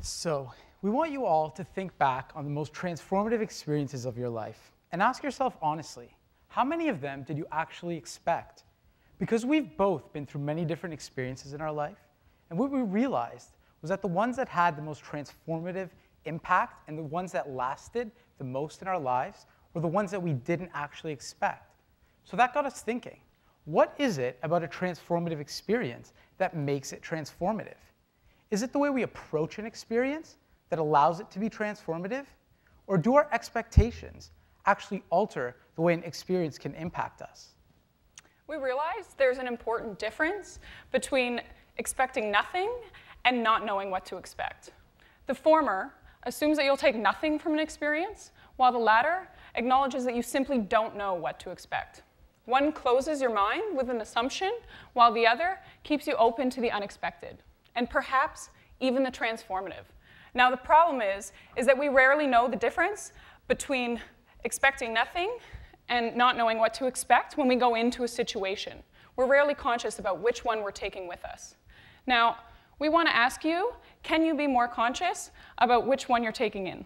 So, we want you all to think back on the most transformative experiences of your life and ask yourself honestly, how many of them did you actually expect? Because we've both been through many different experiences in our life, and what we realized was that the ones that had the most transformative impact and the ones that lasted the most in our lives were the ones that we didn't actually expect. So that got us thinking, what is it about a transformative experience that makes it transformative? Is it the way we approach an experience that allows it to be transformative? Or do our expectations actually alter the way an experience can impact us? We realized there's an important difference between expecting nothing and not knowing what to expect. The former assumes that you'll take nothing from an experience, while the latter acknowledges that you simply don't know what to expect. One closes your mind with an assumption, while the other keeps you open to the unexpected, and perhaps even the transformative. Now, the problem is that we rarely know the difference between expecting nothing and not knowing what to expect when we go into a situation. We're rarely conscious about which one we're taking with us. Now, we want to ask you, can you be more conscious about which one you're taking in?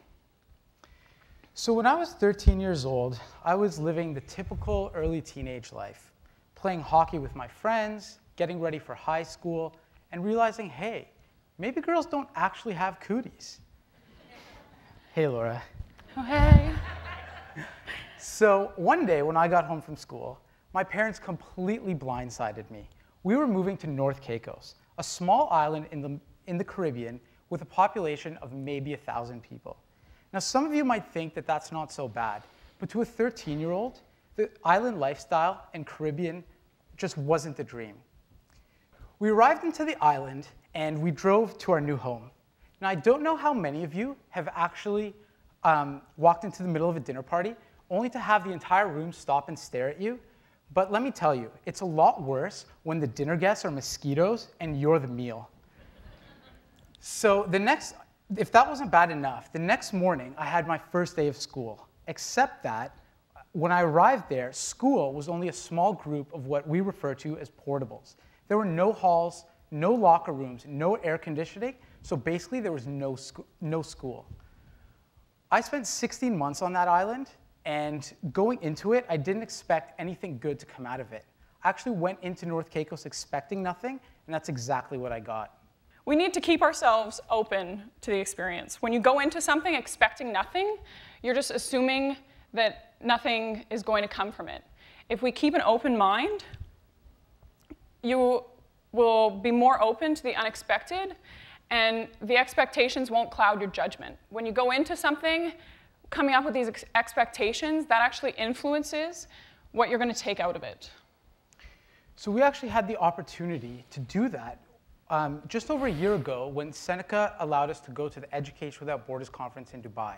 So when I was 13 years old, I was living the typical early teenage life, playing hockey with my friends, getting ready for high school, and realizing, hey, maybe girls don't actually have cooties. Hey, Laura. Oh, hey. So one day when I got home from school, my parents completely blindsided me. We were moving to North Caicos, a small island in the Caribbean with a population of maybe 1,000 people. Now, some of you might think that that's not so bad, but to a 13-year-old, the island lifestyle and Caribbean just wasn't the dream. We arrived into the island, and we drove to our new home. Now, I don't know how many of you have actually walked into the middle of a dinner party only to have the entire room stop and stare at you, but let me tell you, it's a lot worse when the dinner guests are mosquitoes and you're the meal. So if that wasn't bad enough, the next morning I had my first day of school, except that when I arrived there, school was only a small group of what we refer to as portables. There were no halls, no locker rooms, no air conditioning, so basically there was no school. I spent 16 months on that island, and going into it, I didn't expect anything good to come out of it. I actually went into North Caicos expecting nothing, and that's exactly what I got. We need to keep ourselves open to the experience. When you go into something expecting nothing, you're just assuming that nothing is going to come from it. If we keep an open mind, you will be more open to the unexpected, and the expectations won't cloud your judgment. When you go into something, coming up with these expectations, that actually influences what you're going to take out of it. So we actually had the opportunity to do that just over a year ago when Seneca allowed us to go to the Education Without Borders conference in Dubai.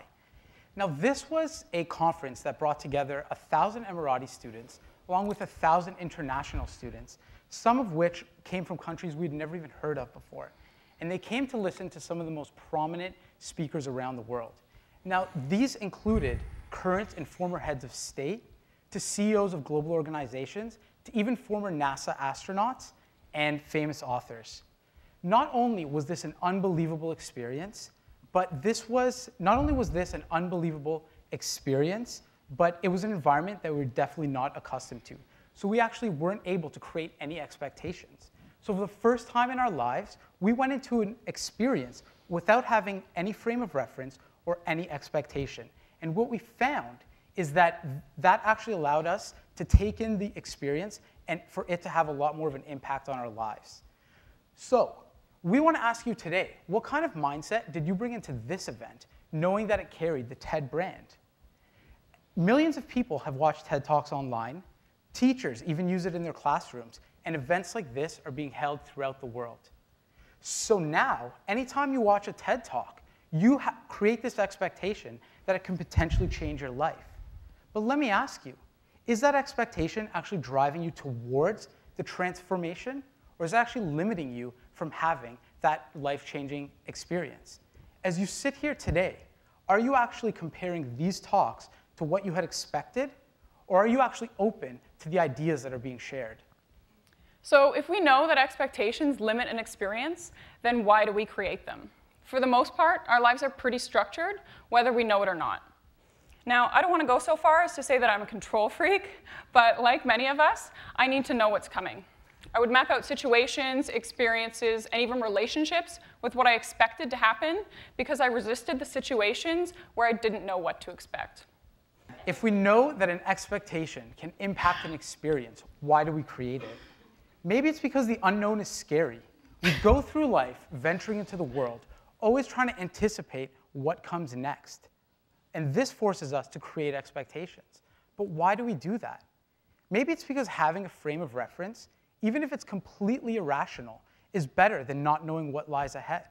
Now, this was a conference that brought together 1,000 Emirati students along with 1,000 international students, some of which came from countries we'd never even heard of before. And they came to listen to some of the most prominent speakers around the world. Now, these included current and former heads of state, to CEOs of global organizations, to even former NASA astronauts and famous authors. Not only was this an unbelievable experience, but not only was this an unbelievable experience, but it was an environment that we're definitely not accustomed to. So we actually weren't able to create any expectations. So for the first time in our lives, we went into an experience without having any frame of reference or any expectation. And what we found is that actually allowed us to take in the experience and for it to have a lot more of an impact on our lives. So we want to ask you today, what kind of mindset did you bring into this event, knowing that it carried the TED brand? Millions of people have watched TED Talks online. Teachers even use it in their classrooms, and events like this are being held throughout the world. So now, anytime you watch a TED Talk, you create this expectation that it can potentially change your life. But let me ask you, is that expectation actually driving you towards the transformation, or is it actually limiting you from having that life-changing experience? As you sit here today, are you actually comparing these talks to what you had expected, or are you actually open to the ideas that are being shared? So if we know that expectations limit an experience, then why do we create them? For the most part, our lives are pretty structured, whether we know it or not. Now, I don't want to go so far as to say that I'm a control freak, but like many of us, I need to know what's coming. I would map out situations, experiences, and even relationships with what I expected to happen because I resisted the situations where I didn't know what to expect. If we know that an expectation can impact an experience, why do we create it? Maybe it's because the unknown is scary. We go through life venturing into the world, always trying to anticipate what comes next. And this forces us to create expectations. But why do we do that? Maybe it's because having a frame of reference, even if it's completely irrational, is better than not knowing what lies ahead.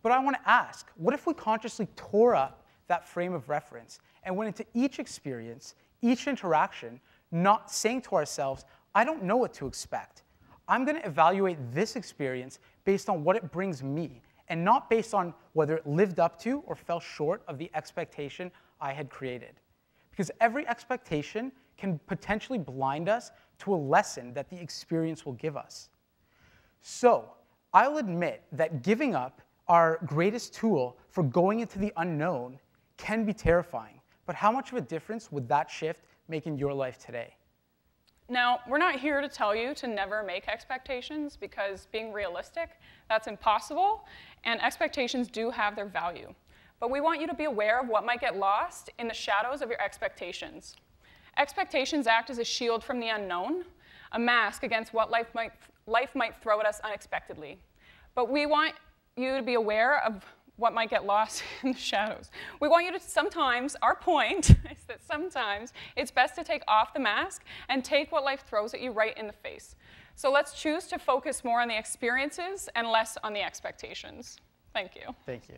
But I want to ask, what if we consciously tore up that frame of reference and went into each experience, each interaction, not saying to ourselves, I don't know what to expect. I'm going to evaluate this experience based on what it brings me, and not based on whether it lived up to or fell short of the expectation I had created. Because every expectation can potentially blind us to a lesson that the experience will give us. So, I'll admit that giving up, our greatest tool for going into the unknown, can be terrifying. But how much of a difference would that shift make in your life today? Now, we're not here to tell you to never make expectations because being realistic, that's impossible, and expectations do have their value. But we want you to be aware of what might get lost in the shadows of your expectations. Expectations act as a shield from the unknown, a mask against what life might throw at us unexpectedly. But we want you to be aware of what might get lost in the shadows. We want you to sometimes, our point is that sometimes it's best to take off the mask and take what life throws at you right in the face. So let's choose to focus more on the experiences and less on the expectations. Thank you. Thank you.